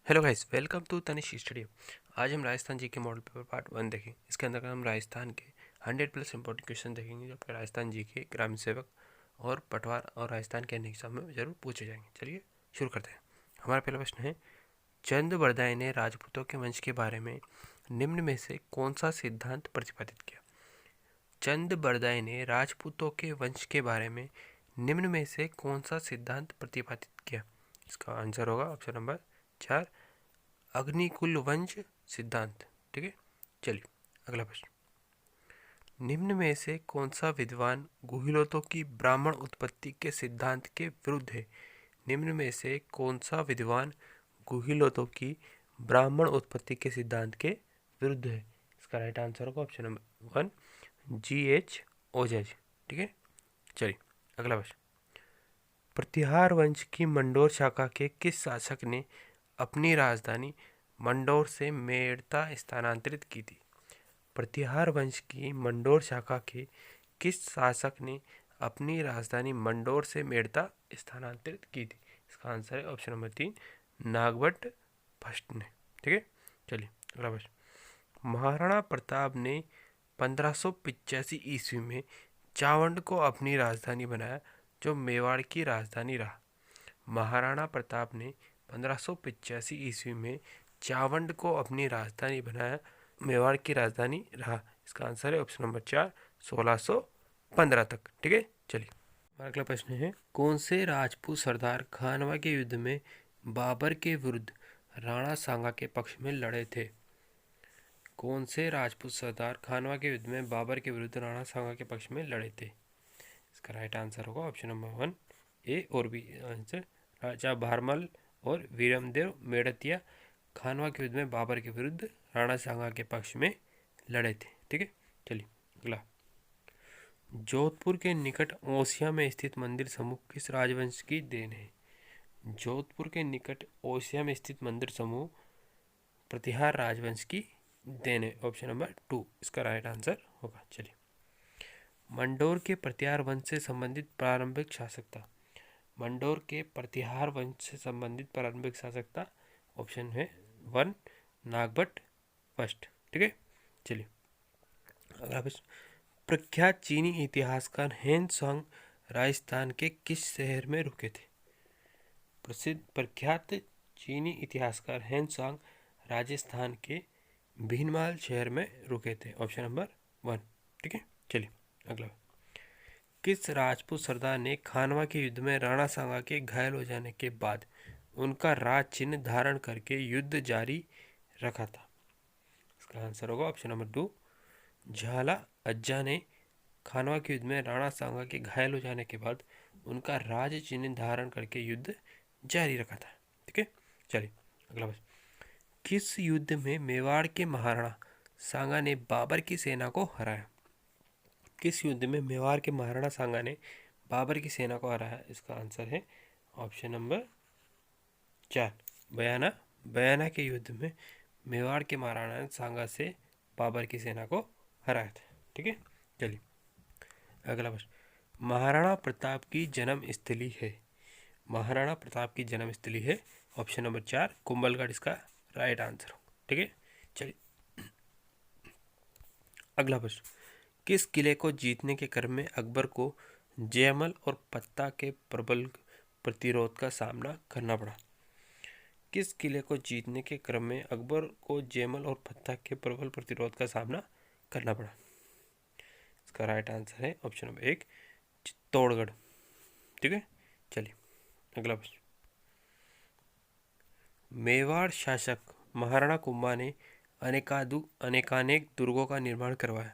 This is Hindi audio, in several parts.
Hello guys, welcome to Tanish studio. आज हम राजस्थान जी के मॉडल पेपर पार्ट 1 देखेंगे। इसके अंदर हम राजस्थान के 100+ इंपॉर्टेंट क्वेश्चन देखेंगे जो आपके राजस्थान जी के ग्रामीण सेवक और पटवार और राजस्थान के अन्य एग्जाम में जरूर पूछे जाएंगे। चलिए शुरू करते हैं। हमारा पहला प्रश्न है, चंद बरदाई ने राजपूतों के वंश के बारे में निम्न में से कौन सा सिद्धांत प्रतिपादित किया? चंद बरदाई ने राजपूतों के वंश के बारे में निम्न में से कौन सा सिद्धांत प्रतिपादित किया? इसका आंसर होगा ऑप्शन नंबर 4, अग्निकुल वंश सिद्धांत। ठीक है, चलिए अगला प्रश्न, निम्न में से कौन सा विद्वान गुहिलोतों की ब्राह्मण उत्पत्ति के सिद्धांत के विरुद्ध है? निम्न में से कौन सा विद्वान गुहिलोतों की ब्राह्मण उत्पत्ति के सिद्धांत के विरुद्ध है? इसका राइट आंसर होगा ऑप्शन नंबर 1, G.H. ओजज। ठीक है, चलिए अगला प्रश्न, प्रतिहार वंश की मंडोर शाखा के किस शासक ने अपनी राजधानी मंडोर से मेड़ता स्थानांतरित की थी? प्रतिहार वंश की मंडोर शाखा के किस शासक ने अपनी राजधानी मंडोर से मेड़ता स्थानांतरित की थी? इसका आंसर है ऑप्शन नंबर 3, नागभट्ट फर्स्ट ने। ठीक है, चलिए अगला प्रश्न, महाराणा प्रताप ने 1585 ईस्वी में चावंड को अपनी राजधानी बनाया जो मेवाड़ की राजधानी रहा। महाराणा प्रताप ने 1585 ईस्वी में चावंड को अपनी राजधानी बनाया, मेवाड़ की राजधानी रहा। इसका आंसर है ऑप्शन नंबर 4, 1615 तक। ठीक है, चलिए हमारा अगला प्रश्न है, कौन से राजपूत सरदार खानवा के युद्ध में बाबर के विरुद्ध राणा सांगा के पक्ष में लड़े थे? कौन से राजपूत सरदार खानवा के युद्ध में बाबर के विरुद्ध राणा सांगा के पक्ष में लड़े थे? इसका राइट आंसर होगा ऑप्शन नंबर 1, ए और बी आंसर। राजा भारमल और वीरमदेव मेड़तिया खानवा के युद्ध में बाबर के विरुद्ध राणा सांगा के पक्ष में लड़े थे। ठीक है, चलिए अगला, जोधपुर के निकट ओसिया में स्थित मंदिर समूह किस राजवंश की देन है? जोधपुर के निकट ओसिया में स्थित मंदिर समूह प्रतिहार राजवंश की देन है, ऑप्शन नंबर 2 इसका राइट आंसर होगा। चलिए, मंडोर के प्रतिहार वंश से संबंधित प्रारंभिक शासक था। मंडोर के प्रतिहार वंश से संबंधित प्रारंभिक शासक था, ऑप्शन है 1, नागभट्ट फर्स्ट। ठीक है, चलिए अगला प्रश्न, प्रख्यात चीनी इतिहासकार हेन सांग राजस्थान के किस शहर में रुके थे? प्रसिद्ध प्रख्यात चीनी इतिहासकार हेन सांग राजस्थान के भीनमाल शहर में रुके थे, ऑप्शन नंबर 1। ठीक है, चलिए अगला, किस राजपूत सरदार ने खानवा के युद्ध में राणा सांगा के घायल हो जाने के बाद उनका राज चिन्ह धारण करके युद्ध जारी रखा था? इसका आंसर होगा ऑप्शन नंबर 2, झाला अज्जा ने खानवा के युद्ध में राणा सांगा के घायल हो जाने के बाद उनका राज चिन्ह धारण करके युद्ध जारी रखा था। ठीक है, चलिए अगला प्रश्न, किस युद्ध में मेवाड़ के महाराणा सांगा ने बाबर की सेना को हराया? किस युद्ध में मेवाड़ के महाराणा सांगा ने बाबर की सेना को हराया? इसका आंसर है ऑप्शन नंबर 4, बयाना। बयाना के युद्ध में मेवाड़ के महाराणा सांगा से बाबर की सेना को हराया था। ठीक है, चलिए अगला प्रश्न, महाराणा प्रताप की जन्म स्थली है? महाराणा प्रताप की जन्म स्थली है ऑप्शन नंबर 4, कुंभलगढ़ इसका राइट आंसर हो। ठीक है, चलिए अगला प्रश्न, किस किले को जीतने के क्रम में अकबर को जयमल और पत्ता के प्रबल प्रतिरोध का सामना करना पड़ा? किस किले को जीतने के क्रम में अकबर को जयमल और पत्ता के प्रबल प्रतिरोध का सामना करना पड़ा? इसका राइट आंसर है ऑप्शन नंबर 1, चित्तौड़गढ़। ठीक है, चलिए अगला प्रश्न, मेवाड़ शासक महाराणा कुंभा ने अनेकानेक दुर्गों का निर्माण करवाया।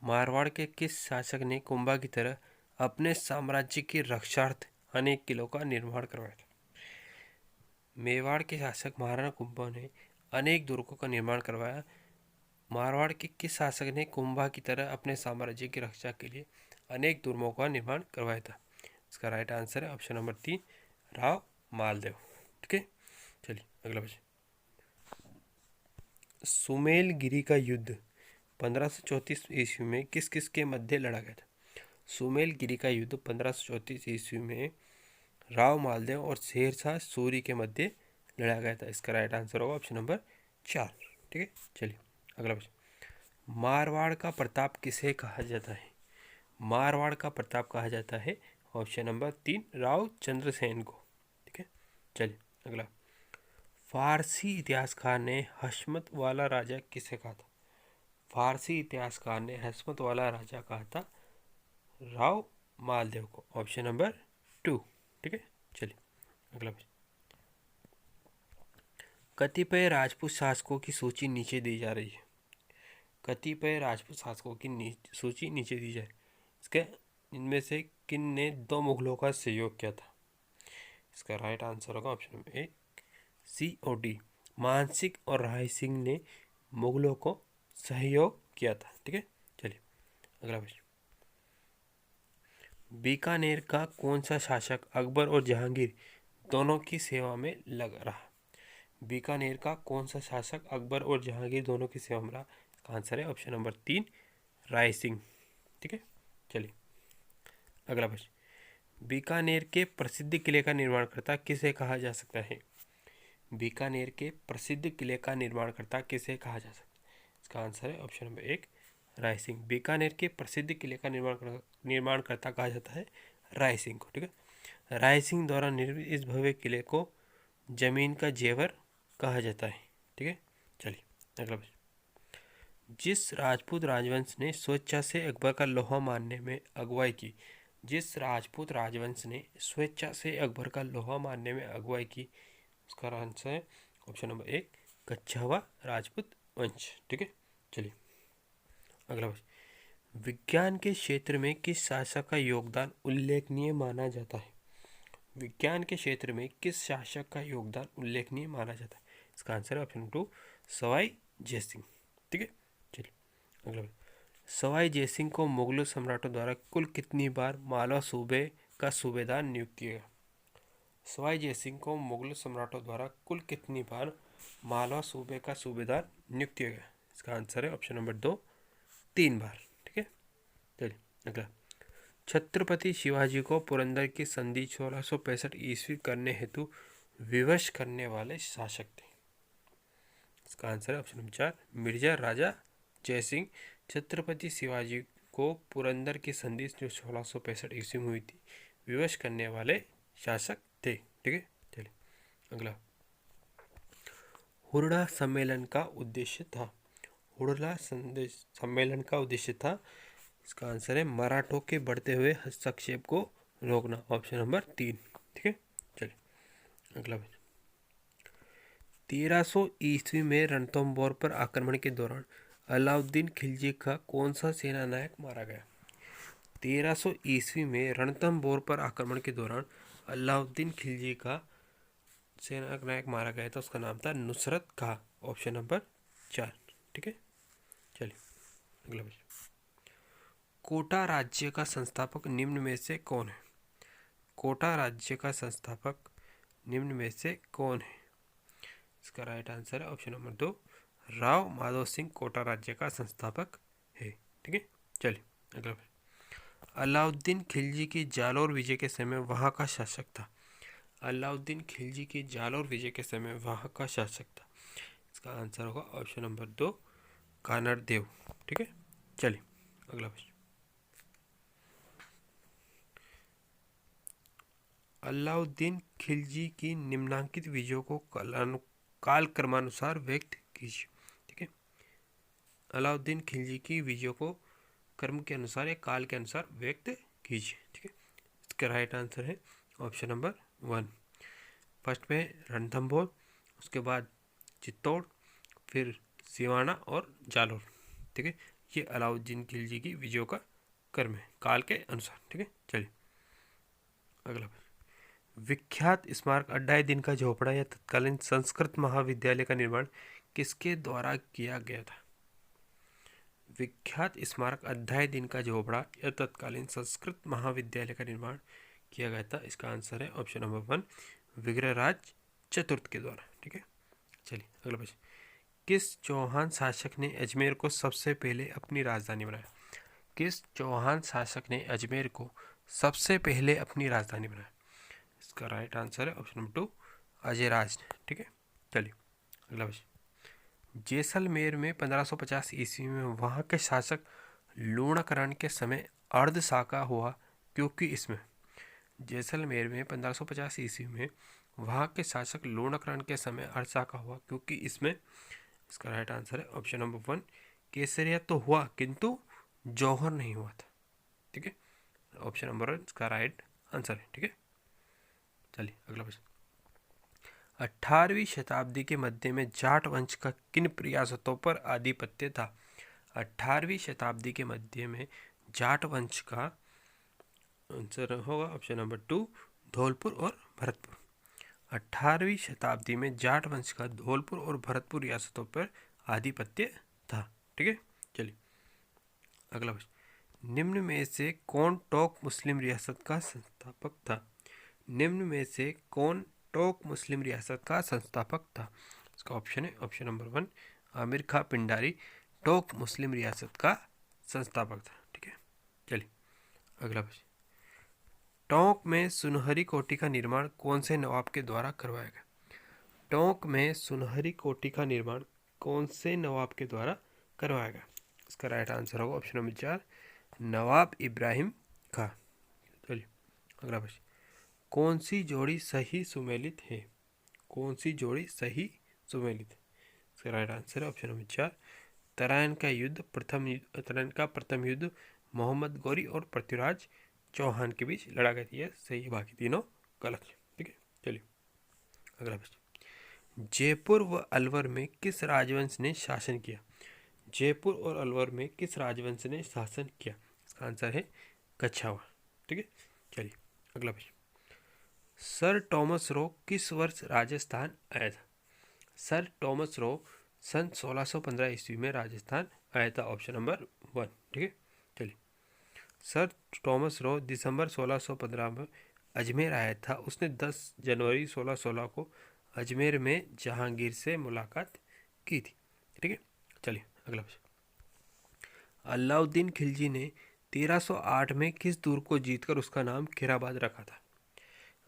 मारवाड़ के किस शासक ने कुंभा की तरह अपने साम्राज्य की रक्षार्थ अनेक किलों का निर्माण करवाया था? मेवाड़ के शासक महाराणा कुंभा ने अनेक दुर्गों का निर्माण करवाया। मारवाड़ के किस शासक ने कुंभा की तरह अपने साम्राज्य की रक्षा के लिए अनेक दुर्गों का निर्माण करवाया था? इसका राइट आंसर है ऑप्शन नंबर 3, राव मालदेव। ठीक है, चलिए अगला प्रश्न, सुमेलगिरी का युद्ध 1534 ईस्वी में किस किस के मध्य लड़ा गया था? सुमेलगिरी का युद्ध 1534 ईस्वी में राव मालदेव और शेरशाह सूरी के मध्य लड़ाया गया था। इसका राइट आंसर होगा ऑप्शन नंबर 4। ठीक है, चलिए अगला प्रश्न। मारवाड़ का प्रताप किसे कहा जाता है? मारवाड़ का प्रताप कहा जाता है ऑप्शन नंबर 3 राव चंद्रसेन को। ठीक है, चलिए अगला। फारसी इतिहासकार ने हशमत वाला राजा किसे कहा था? फारसी इतिहासकार ने हशमत वाला राजा कहा था राव मालदेव को, ऑप्शन नंबर 2। ठीक है, चलिए अगला प्रश्न। कतिपय राजपूत शासकों की सूची नीचे दी जा रही है। कतिपय राजपूत शासकों की सूची नीचे दी जाए, इसके इनमें से किन ने 2 मुगलों का सहयोग किया था? इसका राइट आंसर होगा ऑप्शन नंबर 1 सी और डी। मानसिंह और राय सिंह ने मुगलों को सहयोग किया था। ठीक है, चलिए अगला प्रश्न। बीकानेर का कौन सा शासक अकबर और जहांगीर दोनों की सेवा में लग रहा? बीकानेर का कौन सा शासक अकबर और जहांगीर दोनों की सेवा में रहा? इसका आंसर है ऑप्शन नंबर 3 राय सिंह। ठीक है, चलिए अगला प्रश्न। बीकानेर के प्रसिद्ध किले का निर्माणकर्ता किसे कहा जा सकता है? बीकानेर के प्रसिद्ध किले का निर्माणकर्ता किसे कहा जा सकता है? इसका आंसर है ऑप्शन नंबर 1 राय सिंह। बीकानेर के प्रसिद्ध किले का निर्माणकर्ता कहा जाता है राय सिंह को। ठीक है, राय सिंह द्वारा निर्मित इस भव्य किले को जमीन का जेवर कहा जाता है। ठीक है, चलिए अगला प्रश्न। जिस राजपूत राजवंश ने स्वेच्छा से अकबर का लोहा मारने में अगुवाई की, जिस राजपूत राजवंश ने स्वेच्छा से अकबर का लोहा मारने में अगुवाई की, उसका आंसर है ऑप्शन नंबर 1 कच्छावा राजपूत वंश। ठीक है, चलिए अगला प्रश्न। विज्ञान के क्षेत्र में किस शासक का योगदान उल्लेखनीय माना जाता है? विज्ञान के क्षेत्र में किस शासक का योगदान उल्लेखनीय माना जाता है? इसका आंसर है ऑप्शन 2 सवाई जयसिंह। ठीक है, चलिए अगला प्रश्न। सवाई जयसिंह को मुगल सम्राटों द्वारा कुल कितनी बार मालवा सूबे का सूबेदार नियुक्त किया गया? सवाई जयसिंह को मुगल सम्राटों द्वारा कुल कितनी बार मालवा सूबे का सूबेदार नियुक्त किया गया? इसका आंसर है ऑप्शन नंबर 2 3 बार। ठीक है, चलिए अगला। छत्रपति शिवाजी को पुरंदर की संधि 1665 ईस्वी करने हेतु विवश करने वाले शासक थे? इसका आंसर है ऑप्शन नंबर 4 मिर्जा राजा जयसिंह। छत्रपति शिवाजी को पुरंदर की संधि जो 1665 ईस्वी में हुई थी विवश करने वाले शासक थे। ठीक है, चलिए अगला। हुरडा सम्मेलन का उद्देश्य था? हुरडा सम्मेलन का उद्देश्य था, इसका आंसर है मराठों के बढ़ते हुए हस्तक्षेप को रोकना, ऑप्शन नंबर 3। ठीक है, चलिए अगला। 1300 ईस्वी में रणथंभौर पर आक्रमण के दौरान अलाउद्दीन खिलजी का कौन सा सेना नायक मारा गया? 1300 ईस्वी में रणथंभौर पर आक्रमण के दौरान अलाउद्दीन खिलजी का सेना नायक मारा गया था, उसका नाम था नुसरत खां, ऑप्शन नंबर 4। ठीक है, चलिए अगला प्रश्न। कोटा राज्य का संस्थापक निम्न में से कौन है? कोटा राज्य का संस्थापक निम्न में से कौन है? इसका राइट आंसर है ऑप्शन नंबर 2 राव माधव सिंह कोटा राज्य का संस्थापक है। ठीक है, चलिए अगला। अलाउद्दीन खिलजी की जालौर विजय के समय वहाँ का शासक था? अलाउद्दीन खिलजी की जालौर विजय के समय वहाँ का शासक था, इसका आंसर होगा ऑप्शन नंबर 2 कानड़ देव। ठीक है, चलिए अगला प्रश्न। अलाउद्दीन खिलजी की निम्नांकित विजयों को काल क्रमानुसार व्यक्त कीजिए। ठीक है, अलाउद्दीन खिलजी की विजयों को क्रम के अनुसार या काल के अनुसार व्यक्त कीजिए। ठीक है, इसका राइट आंसर है ऑप्शन नंबर 1। फर्स्ट में रणथंभौर, उसके बाद चित्तौड़, फिर सिवाना और जालौर। ठीक है, ये अलाउद्दीन खिलजी की विजयों का क्रम है काल के अनुसार। ठीक है, चलिए अगला। विख्यात स्मारक 28 दिन का झोपड़ा या तत्कालीन संस्कृत महाविद्यालय का निर्माण किसके द्वारा किया गया था? विख्यात स्मारक 28 दिन का झोपड़ा या तत्कालीन संस्कृत महाविद्यालय का निर्माण किया गया था, इसका आंसर है ऑप्शन नंबर 1 विग्रहराज चतुर्थ के द्वारा। ठीक है, चलिए अगला प्रश्न। किस चौहान शासक ने अजमेर को सबसे पहले अपनी राजधानी बनाया? किस चौहान शासक ने अजमेर को सबसे पहले अपनी राजधानी बनाया? इसका राइट आंसर है ऑप्शन नंबर 2 अजयराज। ठीक है। चलिए अगला प्रश्न। जैसलमेर में 1550 ईस्वी में वहाँ के शासक लूणाकरण के समय अर्धशाका हुआ क्योंकि इसमें। जैसलमेर में 1550 ईस्वी में वहाँ के शासक लूणाकरण के समय अर्धशाका हुआ क्योंकि इसमें। इसका राइट आंसर है ऑप्शन नंबर 1 केसरिया तो हुआ किंतु जौहर नहीं हुआ था। ठीक है, ऑप्शन नंबर 1 इसका राइट आंसर है। ठीक है, चलिए अगला प्रश्न। 18वीं शताब्दी के मध्य में जाट वंश का किन रियासतों पर आधिपत्य था। 18वीं शताब्दी के मध्य में जाट वंश का आंसर होगा ऑप्शन नंबर 2 धौलपुर और भरतपुर। 18वीं शताब्दी में जाट वंश का धौलपुर और भरतपुर रियासतों पर आधिपत्य था। ठीक है, चलिए अगला प्रश्न। निम्न में से कौन टोक मुस्लिम रियासत का संस्थापक था। निम्न में से कौन टोक मुस्लिम रियासत का संस्थापक था। इसका ऑप्शन है ऑप्शन नंबर 1 आमिर खां पिंडारी टोक मुस्लिम रियासत का संस्थापक था। ठीक है, चलिए अगला प्रश्न। टोंक में सुनहरी कोठी का निर्माण कौन से नवाब के द्वारा करवाया गया। टोंक में सुनहरी कोठी का निर्माण कौन से नवाब के द्वारा करवाया गया। इसका राइट आंसर होगा ऑप्शन नंबर 4 नवाब इब्राहिम खां। चलिए अगला प्रश्न। कौन सी जोड़ी सही सुमेलित है। कौन सी जोड़ी सही सुमेलित है। इसका राइट आंसर है ऑप्शन नंबर 4 तराइन का प्रथम युद्ध मोहम्मद गौरी और पृथ्वीराज चौहान के बीच लड़ा गया। यह सही है, बाकी तीनों गलत है। ठीक है, चलिए अगला प्रश्न। जयपुर व अलवर में किस राजवंश ने शासन किया। जयपुर और अलवर में किस राजवंश ने शासन किया। इसका आंसर है कछावा। ठीक है, चलिए अगला प्रश्न। सर टॉमस रो किस वर्ष राजस्थान आया था। सर टॉमस रो सन 1615 ईस्वी में राजस्थान आया था। Option number 1। ठीक है, चलिए सर टॉमस रो दिसंबर 1615 में अजमेर आया था। उसने 10 जनवरी 1616 को अजमेर में जहांगीर से मुलाकात की थी। ठीक है, चलिए अगला प्रश्न। अलाउद्दीन खिलजी ने 1308 में किस दुर्ग को जीतकर उसका नाम खैराबाद रखा था।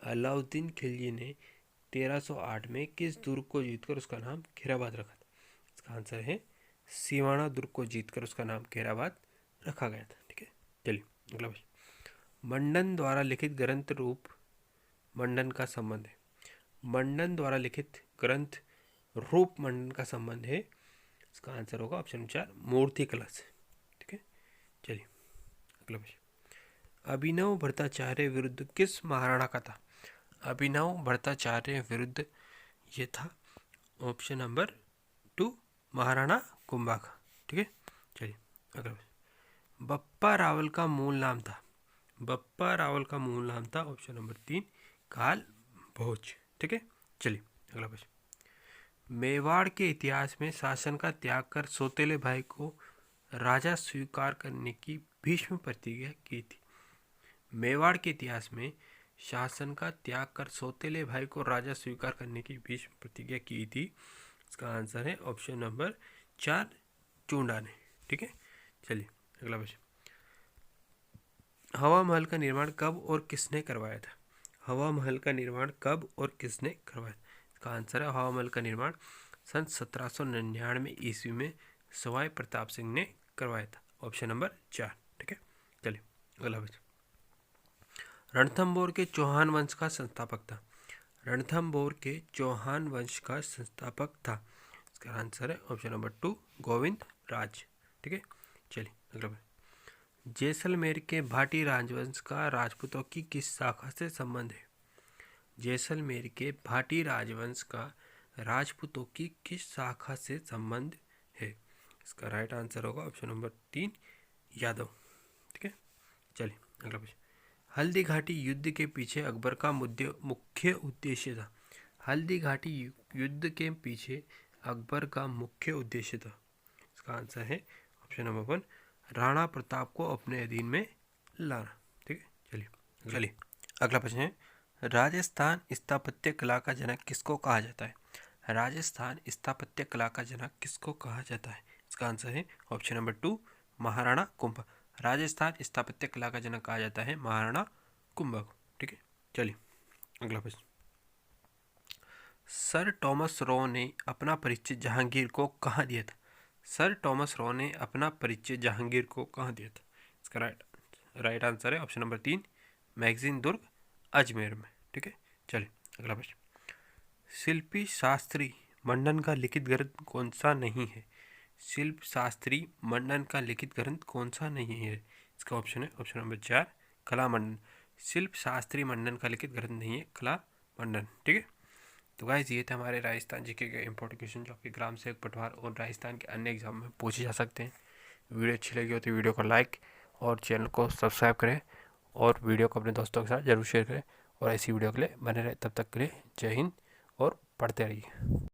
अलाउद्दीन खिलजी ने 1308 में किस दुर्ग को जीतकर उसका नाम खैराबाद रखा था। इसका आंसर है सिवाना दुर्ग को जीतकर उसका नाम खैराबाद रखा गया था। ठीक है, चलिए अगला प्रश्न। मंडन द्वारा लिखित ग्रंथ रूप मंडन का संबंध है। मंडन द्वारा लिखित ग्रंथ रूप मंडन का संबंध है। इसका आंसर होगा ऑप्शन 4 मूर्ति कला से। ठीक है, चलिए अगला प्रश्न। अभिनव भट्टाचार्य विरुद्ध किस महाराणा का था। अभिनव भट्टाचार्य विरुद्ध ये था ऑप्शन नंबर 2 महाराणा कुंभा का। ठीक है, चलिए अगला प्रश्न। बप्पा रावल का मूल नाम था। बप्पा रावल का मूल नाम था ऑप्शन नंबर 3 काल भोज। ठीक है, चलिए अगला प्रश्न। मेवाड़ के इतिहास में शासन का त्याग कर सौतेले भाई को राजा स्वीकार करने की भीष्म प्रतिज्ञा की थी। मेवाड़ के इतिहास में शासन का त्याग कर सौतेले भाई को राजा स्वीकार करने की भीष्म प्रतिज्ञा की थी। इसका आंसर है ऑप्शन नंबर 4 चूंडा ने। ठीक है, चलिए अगला प्रश्न। हवा महल का निर्माण कब और किसने करवाया था। हवा महल का निर्माण कब और किसने करवाया था। इसका आंसर है हवा महल का निर्माण सन 1799 ईस्वी में सवाई प्रताप सिंह ने करवाया था। Option number 4। ठीक है, चलिए अगला प्रश्न। रणथंभौर के चौहान वंश का संस्थापक था। रणथंभौर के चौहान वंश का संस्थापक था। इसका आंसर है ऑप्शन नंबर 2 गोविंद राज। ठीक है, चलिए अगला प्रश्न। जैसलमेर के भाटी राजवंश का राजपूतों की किस शाखा से संबंध है। जैसलमेर के भाटी राजवंश का राजपूतों की किस शाखा से संबंध है। इसका राइट आंसर होगा ऑप्शन नंबर 3 यादव। ठीक है, चलिए अगला प्रश्न। हल्दी घाटी युद्ध के पीछे अकबर का मुख्य उद्देश्य था। हल्दी घाटी युद्ध के पीछे अकबर का मुख्य उद्देश्य था। इसका आंसर है ऑप्शन नंबर 1 राणा प्रताप को अपने अधीन में लाना। ठीक है, चलिए अगला प्रश्न है राजस्थान स्थापत्य कला का जनक किसको कहा जाता है। राजस्थान स्थापत्य कला का जनक किसको कहा जाता है। इसका आंसर है ऑप्शन नंबर 2 महाराणा कुंभा। राजस्थान स्थापत्य कला का जनक कहा जाता है महाराणा कुंभा को। ठीक है, चलिए अगला प्रश्न। सर टॉमस रो ने अपना परिचय जहांगीर को कहाँ दिया था? सर टॉमस रो ने अपना परिचय जहांगीर को कहाँ दिया था? इसका राइट आंसर है option number 3, magazine Durg Ajmer में। ठीक है, चलिए अगला प्रश्न। शिल्पी शास्त्री मंडन का लिखित ग्रंथ कौन सा नहीं है? शिल्प शास्त्री मंडन का लिखित ग्रंथ कौन सा नहीं है? इसका ऑप्शन है ऑप्शन नंबर 4, कला मंडन। शिल्प शास्त्री मंडन का लिखित ग्रंथ नहीं है, कला मंडन। ठीक है, तो गाइस ये थे हमारे राजस्थान जीके के इंपॉर्टेंट क्वेश्चन जो आपके ग्राम सेवक पटवार और राजस्थान के अन्य एग्जाम में पूछे जा सकते हैं। वीडियो अच्छी लगी हो तो वीडियो को लाइक और चैनल को सब्सक्राइब करें और वीडियो को अपने दोस्तों के साथ जरूर शेयर करें और ऐसी वीडियो के लिए बने रहे। तब तक के लिए जय हिंद और पढ़ते रहिए।